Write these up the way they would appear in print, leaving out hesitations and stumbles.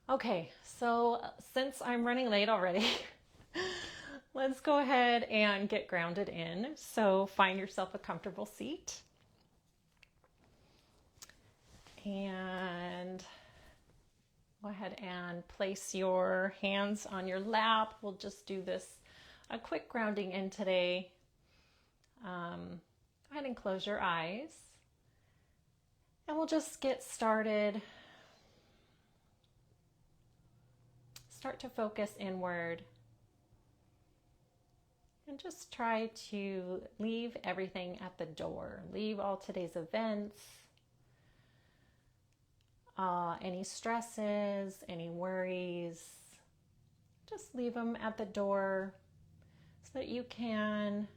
Okay, so since I'm running late already, let's go ahead and get grounded in. So find yourself a comfortable seat and go ahead and place your hands on your lap. We'll just do this, a quick grounding in today. Go ahead and close your eyes and we'll just get started. Start to focus inward and just try to leave everything at the door. Leave all today's events, any stresses, any worries. Just leave them at the door so that you can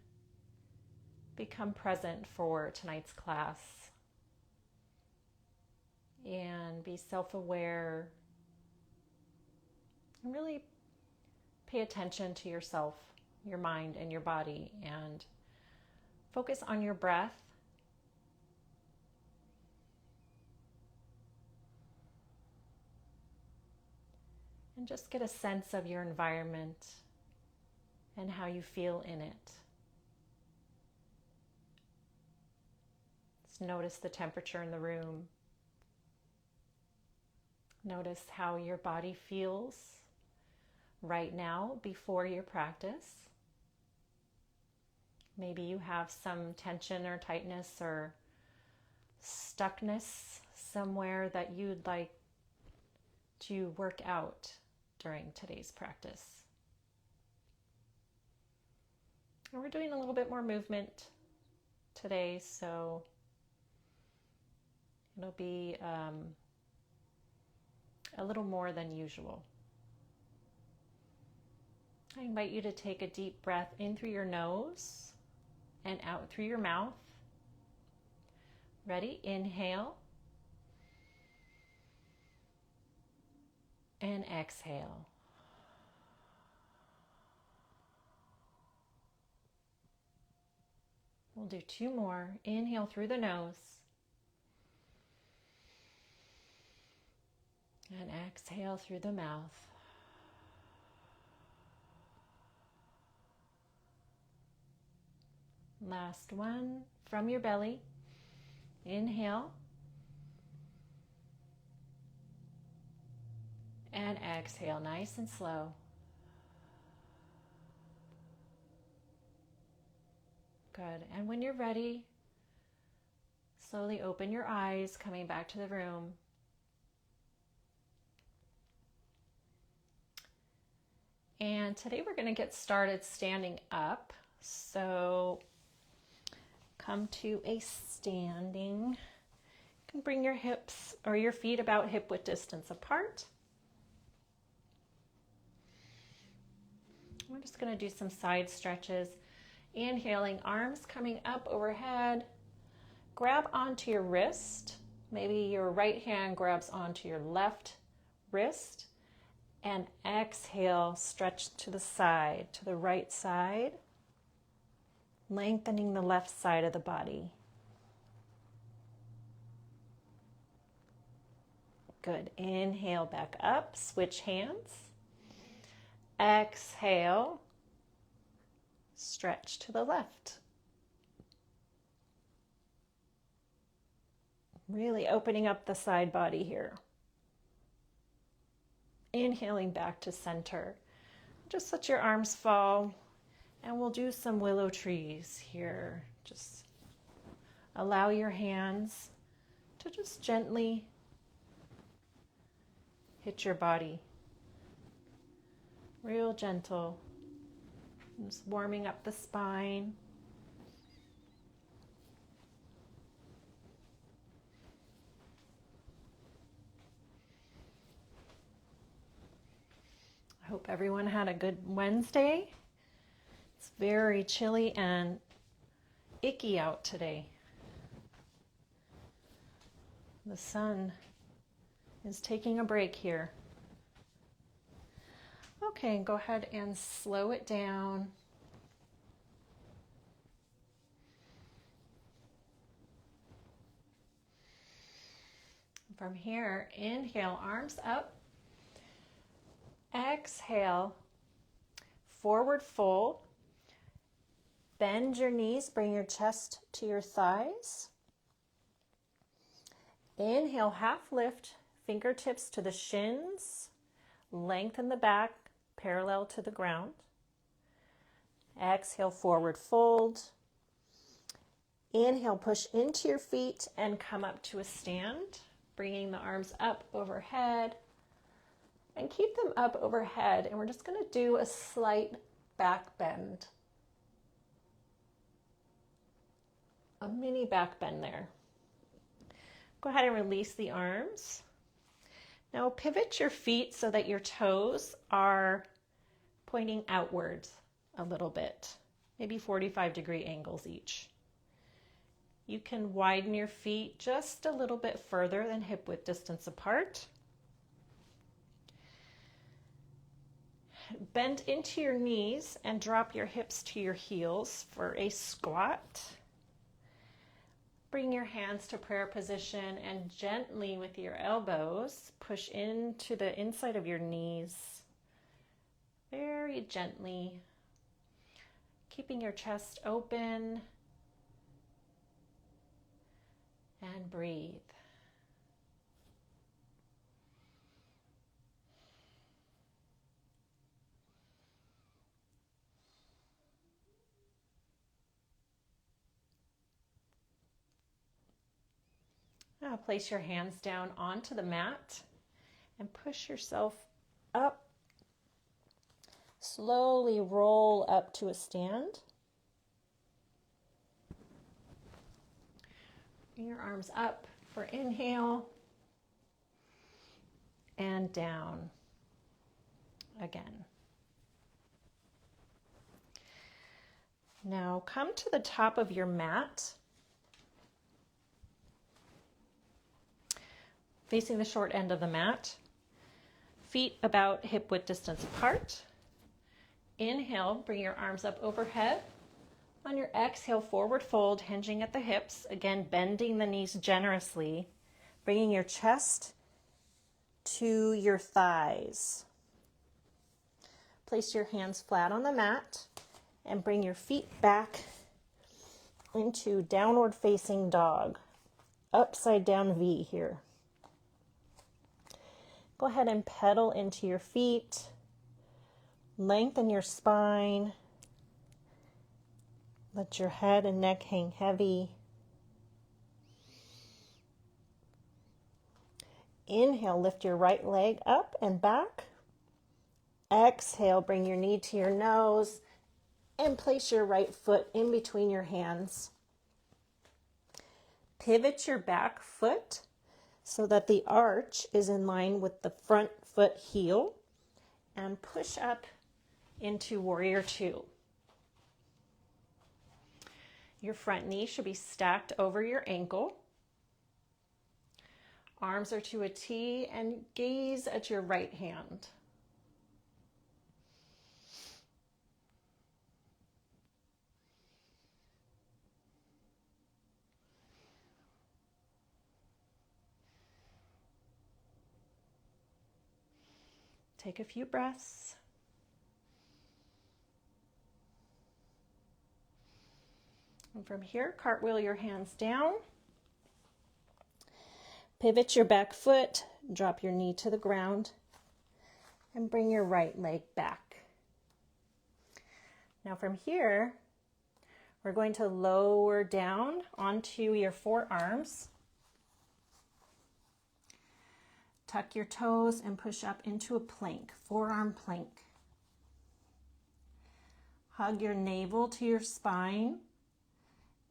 become present for tonight's class and be self-aware and really pay attention to yourself, your mind, and your body, and focus on your breath. And just get a sense of your environment and how you feel in it. Just notice the temperature in the room. Notice how your body feels right now before your practice. Maybe you have some tension or tightness or stuckness somewhere that you'd like to work out during today's practice. And we're doing a little bit more movement today, so it'll be a little more than usual. I invite you to take a deep breath in through your nose and out through your mouth. Ready? Inhale and exhale. We'll do two more. Inhale through the nose and exhale through the mouth. Last one, from your belly. Inhale and exhale, nice and slow. Good. And when you're ready, slowly open your eyes, coming back to the room. And today we're going to get started standing up. So come to a standing. You can bring your hips or your feet about hip width distance apart. We're just going to do some side stretches. Inhaling, arms coming up overhead. Grab onto your wrist. Maybe your right hand grabs onto your left wrist. And exhale, stretch to the side, to the right side. Lengthening the left side of the body. Good. Inhale back up, switch hands. Exhale, stretch to the left. Really opening up the side body here. Inhaling back to center. Just let your arms fall. And we'll do some willow trees here. Just allow your hands to just gently hit your body. Real gentle. Just warming up the spine. I hope everyone had a good Wednesday. It's very chilly and icky out today. The sun is taking a break here. Okay, go ahead and slow it down. From here, inhale, arms up. Exhale, forward fold. Bend your knees, bring your chest to your thighs. Inhale, half lift, fingertips to the shins. Lengthen the back, parallel to the ground. Exhale, forward fold. Inhale, push into your feet and come up to a stand, bringing the arms up overhead. And keep them up overhead, and we're just going to do a slight back bend. A mini back bend there. Go ahead and release the arms. Now pivot your feet so that your toes are pointing outwards a little bit, maybe 45-degree angles each. You can widen your feet just a little bit further than hip width distance apart. Bend into your knees and drop your hips to your heels for a squat. Bring your hands to prayer position and gently with your elbows push into the inside of your knees. Very gently, keeping your chest open, and breathe. Now place your hands down onto the mat and push yourself up. Slowly roll up to a stand. Bring your arms up for inhale and down again. Now come to the top of your mat, facing the short end of the mat, feet about hip width distance apart. Inhale, bring your arms up overhead. On your exhale, forward fold, hinging at the hips. Again, bending the knees generously, bringing your chest to your thighs. Place your hands flat on the mat and bring your feet back into downward facing dog. Upside down V here. Go ahead and pedal into your feet. Lengthen your spine. Let your head and neck hang heavy. Inhale, lift your right leg up and back. Exhale, bring your knee to your nose and place your right foot in between your hands. Pivot your back foot so that the arch is in line with the front foot heel and push up into Warrior Two. Your front knee should be stacked over your ankle. Arms are to a T and gaze at your right hand. Take a few breaths. And from here, cartwheel your hands down. Pivot your back foot, drop your knee to the ground, and bring your right leg back. Now from here, we're going to lower down onto your forearms. Tuck your toes and push up into a plank, forearm plank. Hug your navel to your spine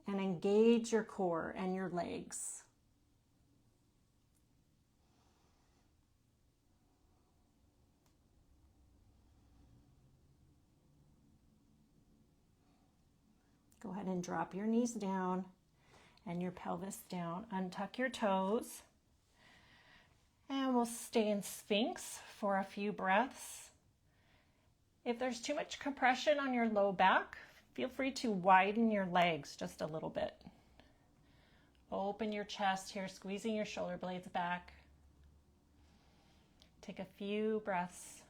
and engage your core and your legs. Go ahead and drop your knees down and your pelvis down. Untuck your toes. And we'll stay in Sphinx for a few breaths. If there's too much compression on your low back, feel free to widen your legs just a little bit. Open your chest here, squeezing your shoulder blades back. Take a few breaths.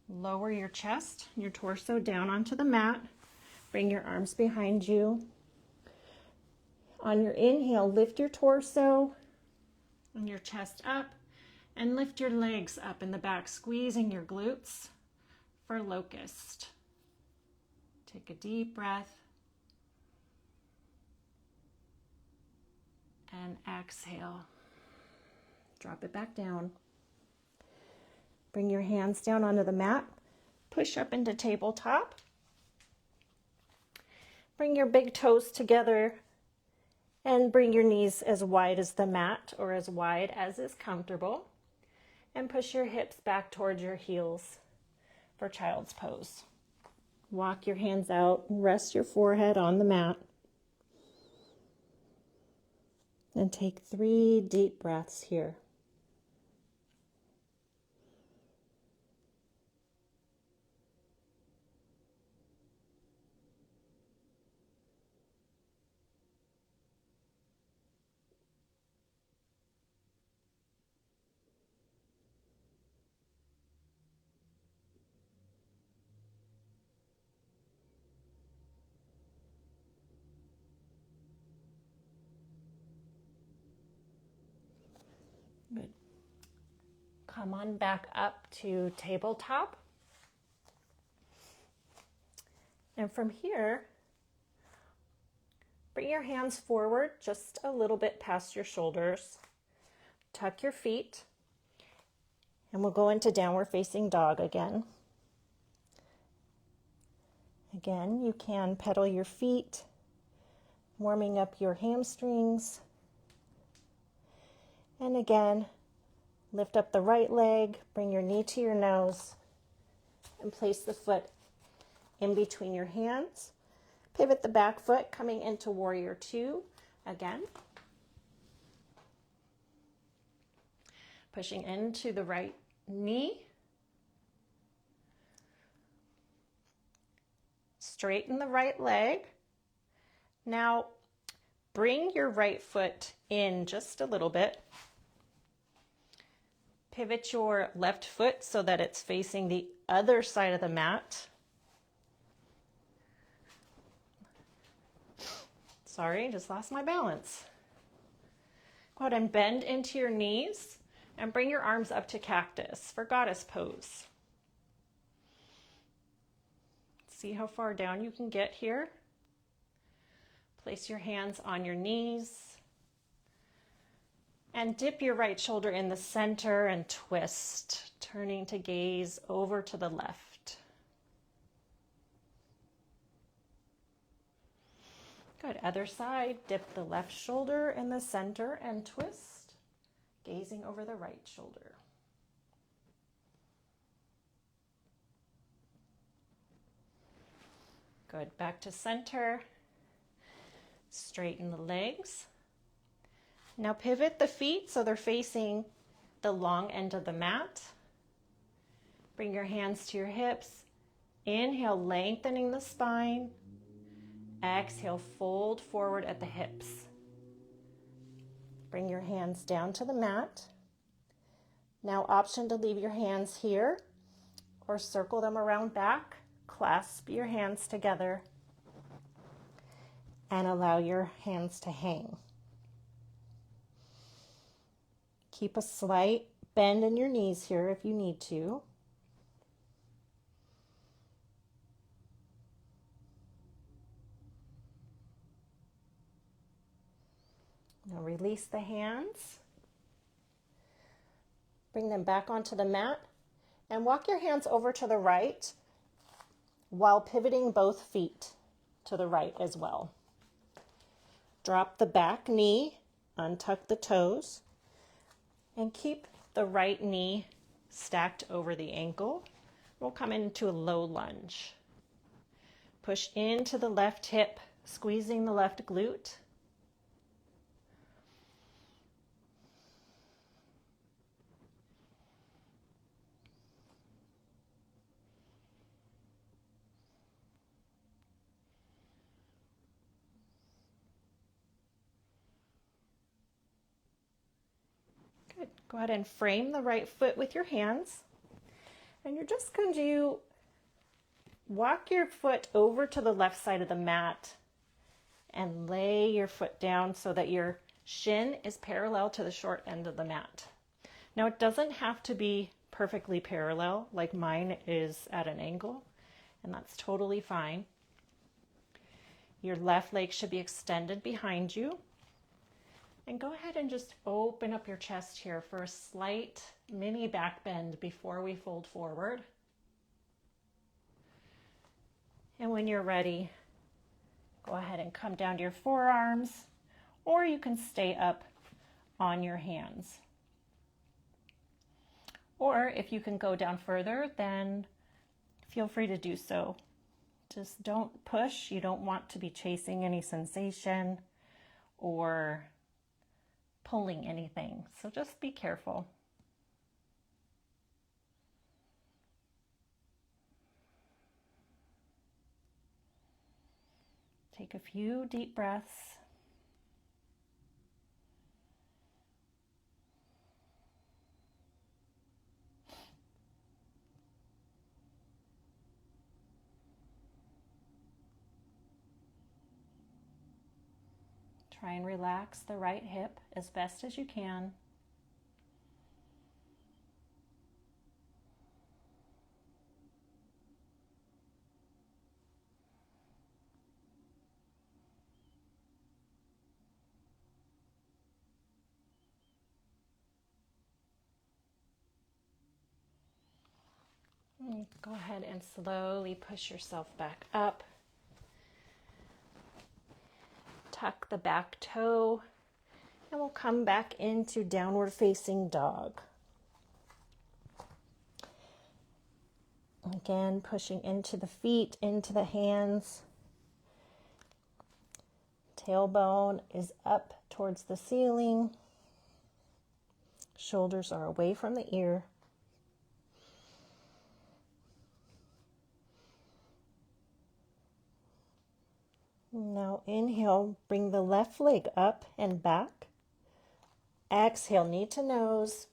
Lower your chest, your torso down onto the mat. Bring your arms behind you. On your inhale, lift your torso and your chest up, and lift your legs up in the back, squeezing your glutes for locust. Take a deep breath and exhale. Drop it back down. Bring your hands down onto the mat. Push up into tabletop. Bring your big toes together and bring your knees as wide as the mat or as wide as is comfortable. And push your hips back towards your heels for child's pose. Walk your hands out and rest your forehead on the mat. And take 3 deep breaths here. Good. Come on back up to tabletop. And from here, bring your hands forward just a little bit past your shoulders. Tuck your feet. And we'll go into downward facing dog again. Again, you can pedal your feet, warming up your hamstrings. And again, lift up the right leg, bring your knee to your nose, and place the foot in between your hands. Pivot the back foot, coming into warrior 2 again. Pushing into the right knee. Straighten the right leg. Now, bring your right foot in just a little bit. Pivot your left foot so that it's facing the other side of the mat. Sorry, just lost my balance. Go ahead and bend into your knees and bring your arms up to cactus for goddess pose. See how far down you can get here. Place your hands on your knees. And dip your right shoulder in the center and twist, turning to gaze over to the left. Good. Other side, dip the left shoulder in the center and twist, gazing over the right shoulder. Good. Back to center. Straighten the legs. Now pivot the feet so they're facing the long end of the mat. Bring your hands to your hips. Inhale, lengthening the spine. Exhale, fold forward at the hips. Bring your hands down to the mat. Now option to leave your hands here or circle them around back. Clasp your hands together and allow your hands to hang. Keep a slight bend in your knees here if you need to. Now release the hands. Bring them back onto the mat and walk your hands over to the right while pivoting both feet to the right as well. Drop the back knee, untuck the toes, and keep the right knee stacked over the ankle. We'll come into a low lunge. Push into the left hip, squeezing the left glute. Good. Go ahead and frame the right foot with your hands And you're just going to walk your foot over to the left side of the mat and lay your foot down so that your shin is parallel to the short end of the mat. Now it doesn't have to be perfectly parallel, like mine is at an angle, and that's totally fine. Your left leg should be extended behind you. And go ahead and just open up your chest here for a slight mini back bend before we fold forward. And when you're ready, go ahead and come down to your forearms, or you can stay up on your hands. Or if you can go down further, then feel free to do so. Just don't push. You don't want to be chasing any sensation or pulling anything. So just be careful. Take a few deep breaths. Try and relax the right hip as best as you can. Go ahead and slowly push yourself back up. Tuck the back toe, and we'll come back into downward facing dog. Again, pushing into the feet, into the hands. Tailbone is up towards the ceiling. Shoulders are away from the ear. Now inhale, bring the left leg up and back. Exhale, knee to nose.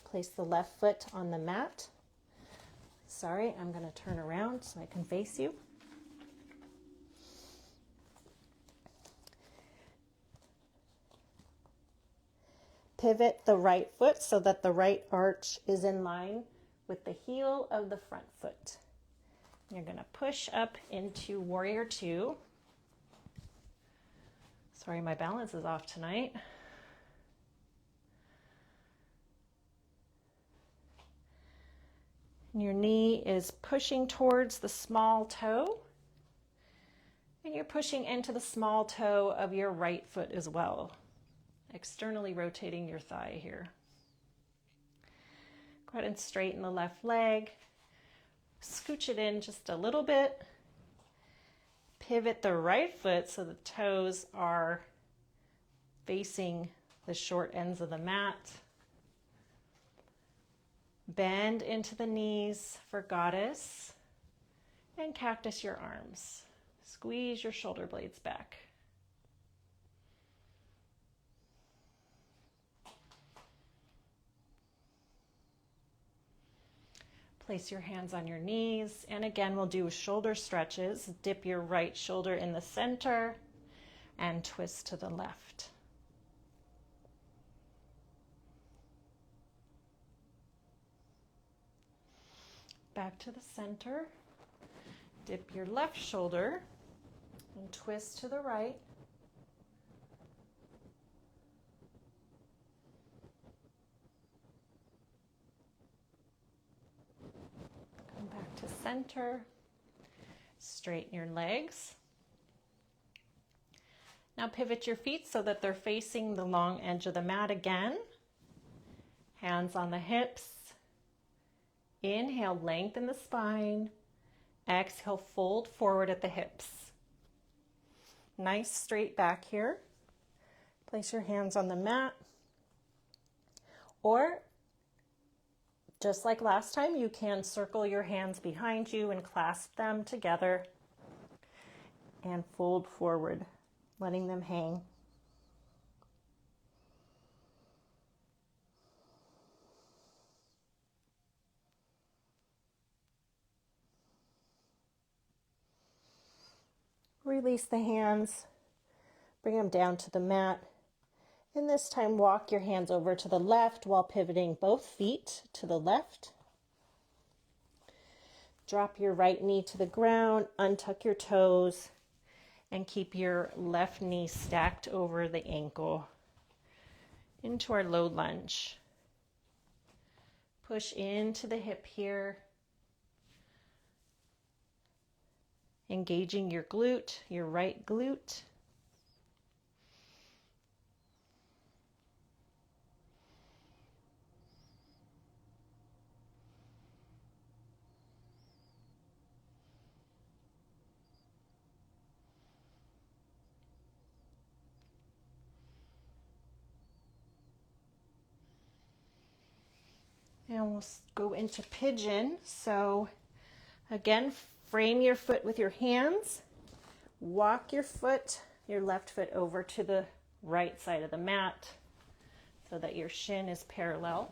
Place the left foot on the mat. Sorry, I'm going to turn around so I can face you. Pivot the right foot so that the right arch is in line with the heel of the front foot. You're going to push up into Warrior Two. Sorry, my balance is off tonight. And your knee is pushing towards the small toe. And you're pushing into the small toe of your right foot as well. Externally rotating your thigh here. Go ahead and straighten the left leg. Scooch it in just a little bit. Pivot the right foot so the toes are facing the short ends of the mat. Bend into the knees for goddess and cactus your arms. Squeeze your shoulder blades back. Place your hands on your knees, and again we'll do shoulder stretches. Dip your right shoulder in the center and twist to the left. Back to the center. Dip your left shoulder and twist to the right. Back to center. Straighten your legs. Now pivot your feet so that they're facing the long edge of the mat again. Hands on the hips. Inhale, lengthen the spine. Exhale, fold forward at the hips. Nice straight back here. Place your hands on the mat. Or just like last time, you can circle your hands behind you and clasp them together and fold forward, letting them hang. release the hands, bring them down to the mat. And this time walk your hands over to the left while pivoting both feet to the left. Drop your right knee to the ground, untuck your toes, and keep your left knee stacked over the ankle into our low lunge. Push into the hip here, engaging your glute, your right glute. And we'll go into pigeon. So again, frame your foot with your hands. Walk your foot, your left foot over to the right side of the mat so that your shin is parallel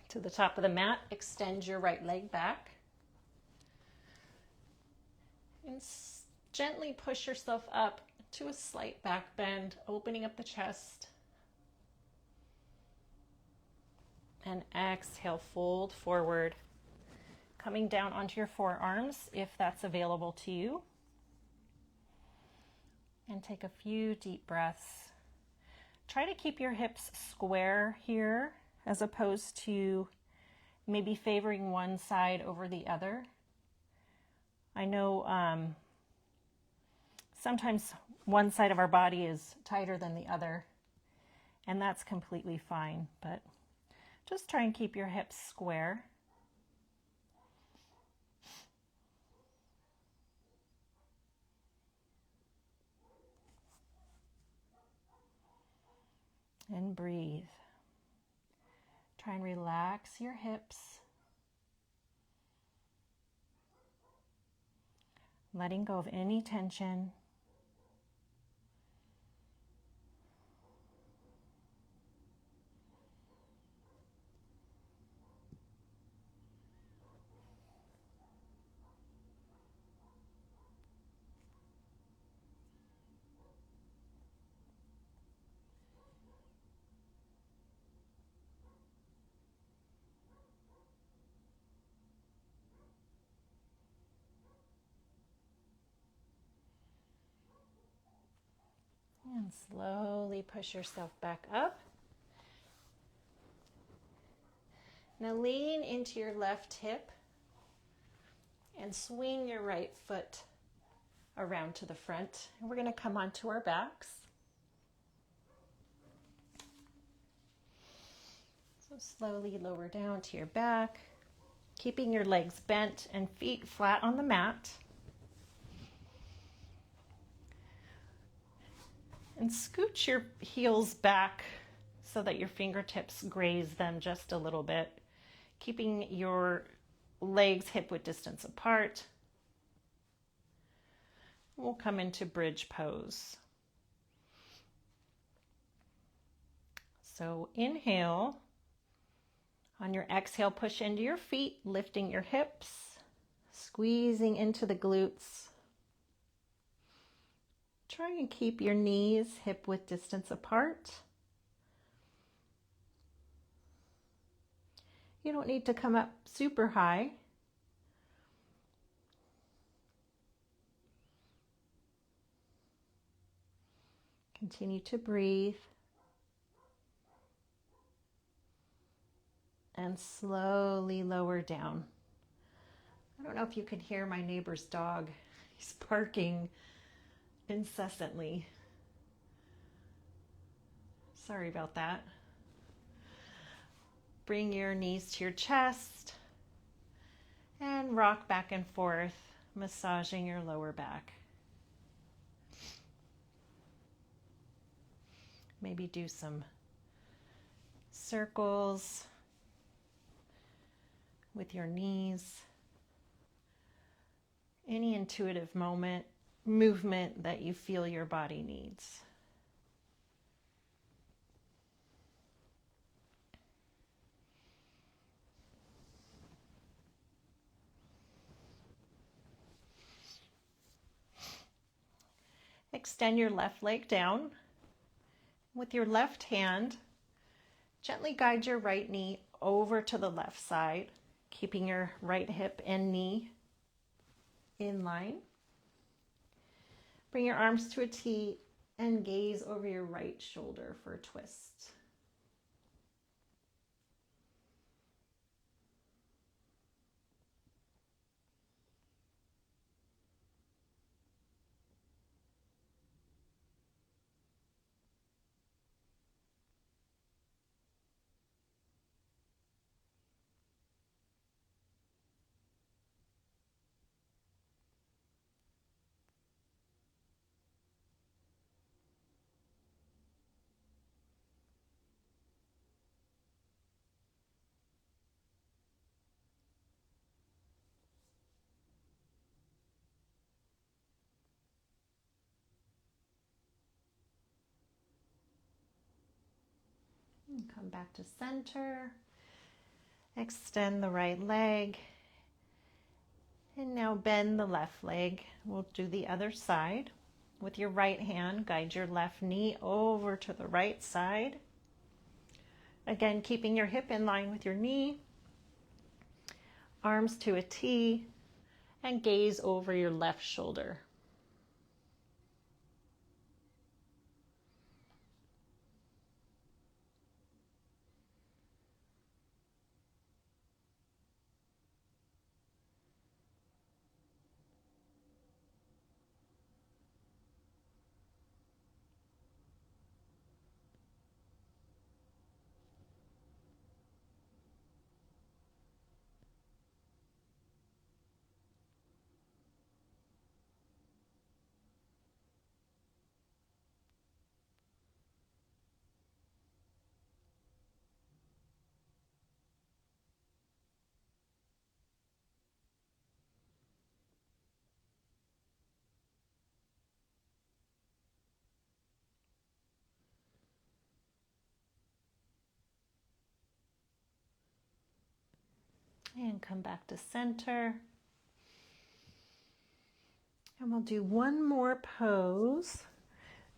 to the top of the mat. Extend your right leg back. And gently push yourself up to a slight back bend, opening up the chest. And exhale, fold forward, coming down onto your forearms if that's available to you. And take a few deep breaths. Try to keep your hips square here as opposed to maybe favoring one side over the other. I know sometimes one side of our body is tighter than the other, and that's completely fine, but just try and keep your hips square. And breathe. Try and relax your hips. Letting go of any tension. And slowly push yourself back up. Now lean into your left hip and swing your right foot around to the front. And we're going to come onto our backs. So slowly lower down to your back, keeping your legs bent and feet flat on the mat. And scooch your heels back so that your fingertips graze them just a little bit, keeping your legs hip-width distance apart. We'll come into bridge pose. So inhale. On your exhale, push into your feet, lifting your hips, squeezing into the glutes. Try and keep your knees hip-width distance apart. You don't need to come up super high. Continue to breathe. And slowly lower down. I don't know if you can hear my neighbor's dog. He's barking incessantly. Sorry about that. Bring your knees to your chest and rock back and forth, massaging your lower back. Maybe do some circles with your knees. Any intuitive movement that you feel your body needs. extend your left leg down. With your left hand, gently guide your right knee over to the left side, keeping your right hip and knee in line. Bring your arms to a T and gaze over your right shoulder for a twist. And come back to center. Extend the right leg. And now bend the left leg. We'll do the other side. With your right hand, guide your left knee over to the right side. Again, keeping your hip in line with your knee. Arms to a T, and gaze over your left shoulder. And come back to center. And we'll do one more pose.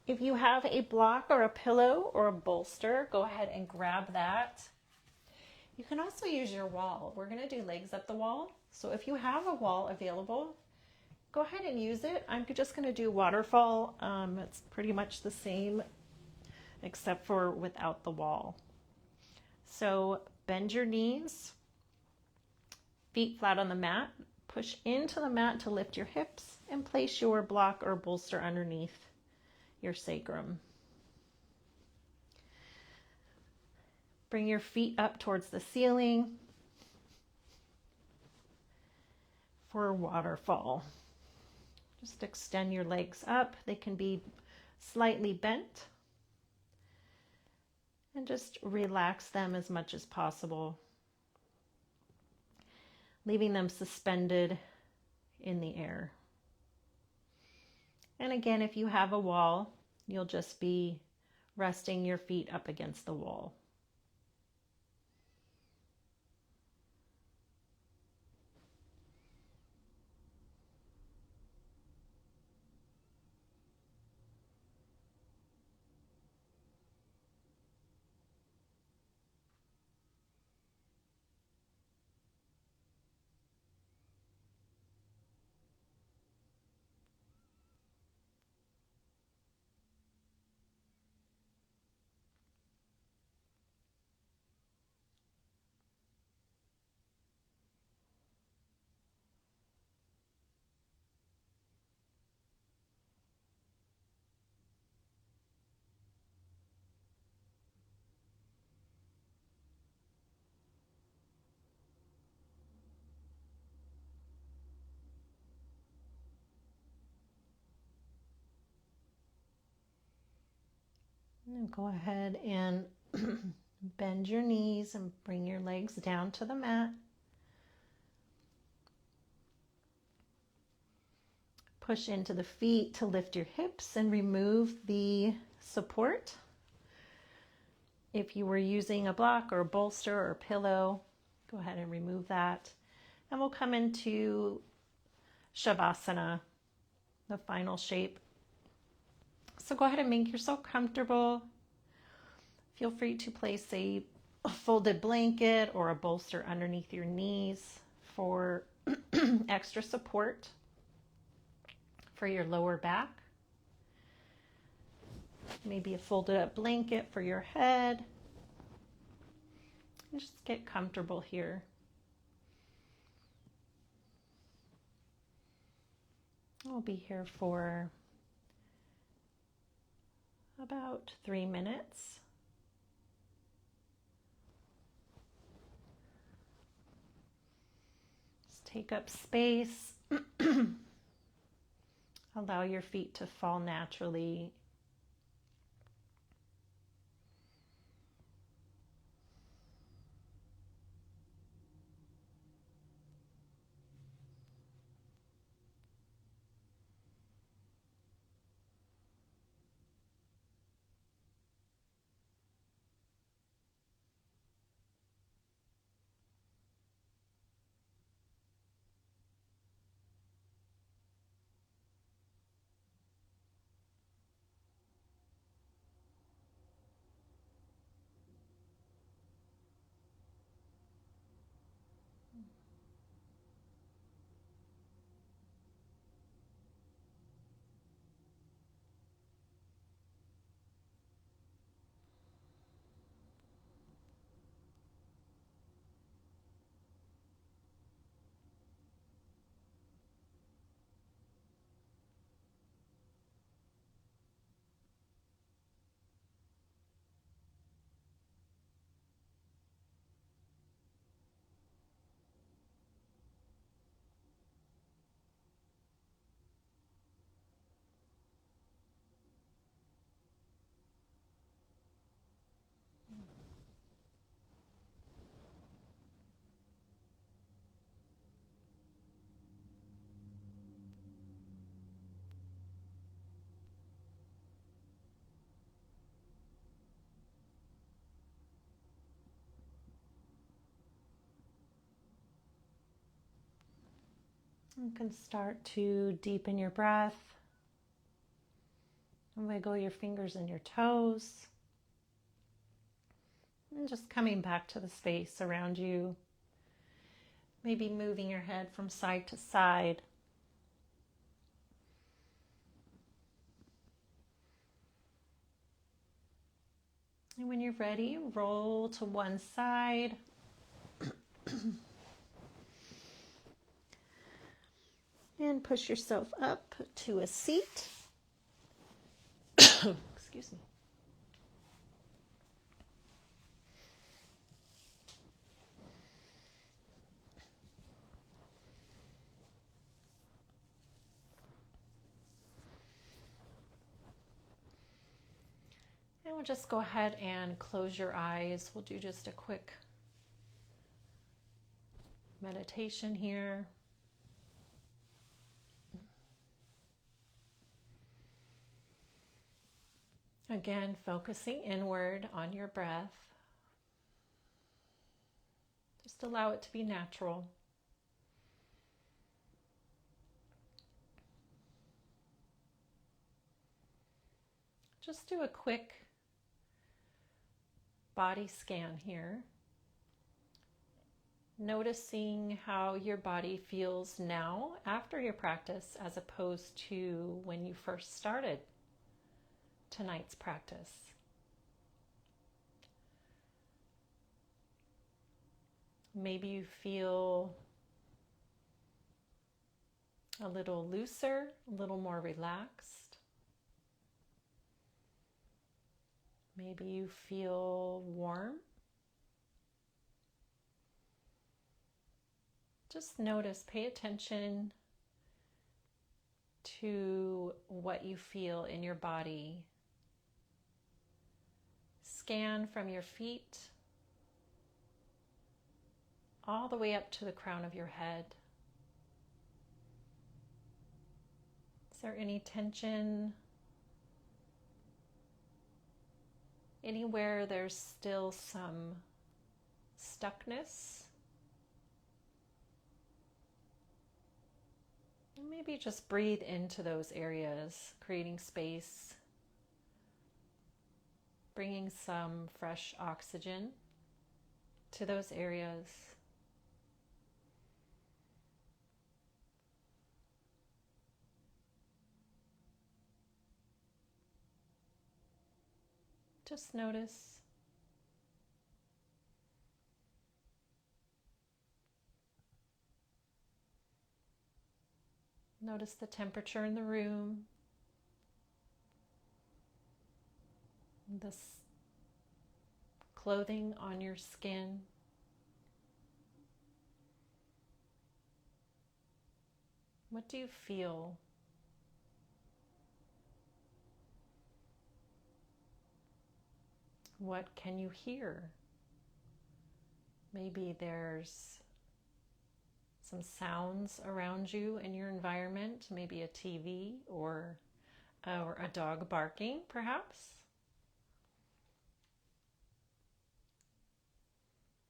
If you have a block or a pillow or a bolster, go ahead and grab that. You can also use your wall. We're going to do legs up the wall. So if you have a wall available, go ahead and use it. I'm just going to do waterfall. It's pretty much the same except for without the wall. So bend your knees, feet flat on the mat. Push into the mat to lift your hips and place your block or bolster underneath your sacrum. Bring your feet up towards the ceiling for waterfall. Just extend your legs up. They can be slightly bent. And just relax them as much as possible, leaving them suspended in the air. And again, if you have a wall, you'll just be resting your feet up against the wall. And go ahead and bend your knees and bring your legs down to the mat. Push into the feet to lift your hips and remove the support. If you were using a block or a bolster or a pillow, go ahead and remove that. And we'll come into Shavasana, the final shape. So go ahead and make yourself comfortable. Feel free to place a folded blanket or a bolster underneath your knees for extra support for your lower back. Maybe a folded up blanket for your head. And just get comfortable here. I'll be here for about 3 minutes. Just take up space. Allow your feet to fall naturally. You can start to deepen your breath. Wiggle your fingers and your toes. And just coming back to the space around you. Maybe moving your head from side to side. And when you're ready, roll to one side. And push yourself up to a seat. Excuse me. And we'll just go ahead and close your eyes. We'll do just a quick meditation here. Again, focusing inward on your breath. Just allow it to be natural. Just do a quick body scan here. Noticing how your body feels now after your practice as opposed to when you first started tonight's practice. Maybe you feel a little looser, a little more relaxed. Maybe you feel warm. Just notice, pay attention to what you feel in your body. Scan from your feet all the way up to the crown of your head. Is there any tension? Anywhere there's still some stuckness? And maybe just breathe into those areas, creating space bringing some fresh oxygen to those areas. Just notice. Notice the temperature in the room, the clothing on your skin. What do you feel? What can you hear? Maybe there's some sounds around you in your environment, maybe a TV or a dog barking, perhaps.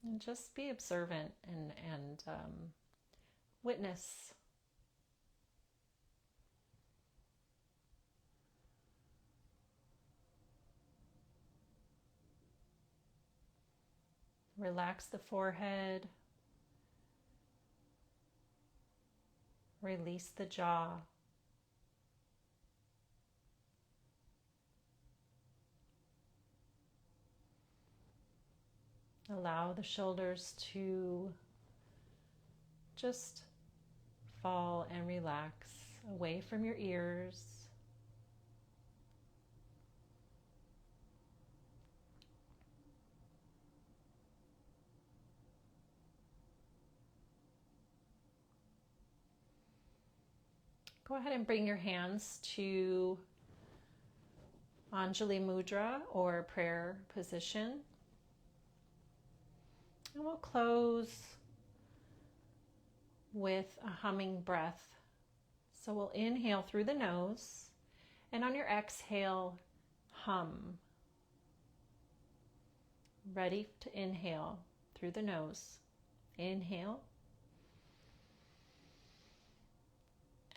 And just be observant and witness. Relax the forehead. Release the jaw. Allow the shoulders to just fall and relax away from your ears. Go ahead and bring your hands to Anjali Mudra or prayer position. And we'll close with a humming breath. So we'll inhale through the nose, and on your exhale, hum. Ready to inhale through the nose. Inhale.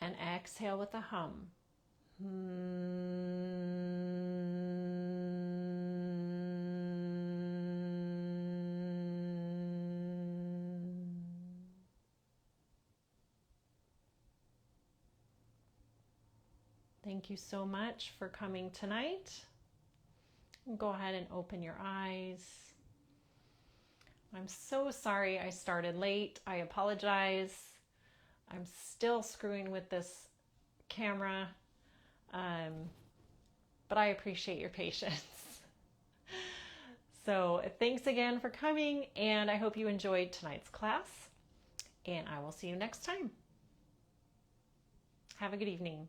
And exhale with a hum. Thank you so much for coming tonight. Go ahead and open your eyes. I'm so sorry I started late. I apologize. I'm still screwing with this camera, but I appreciate your patience. So thanks again for coming, and I hope you enjoyed tonight's class, and I will see you next time. Have a good evening.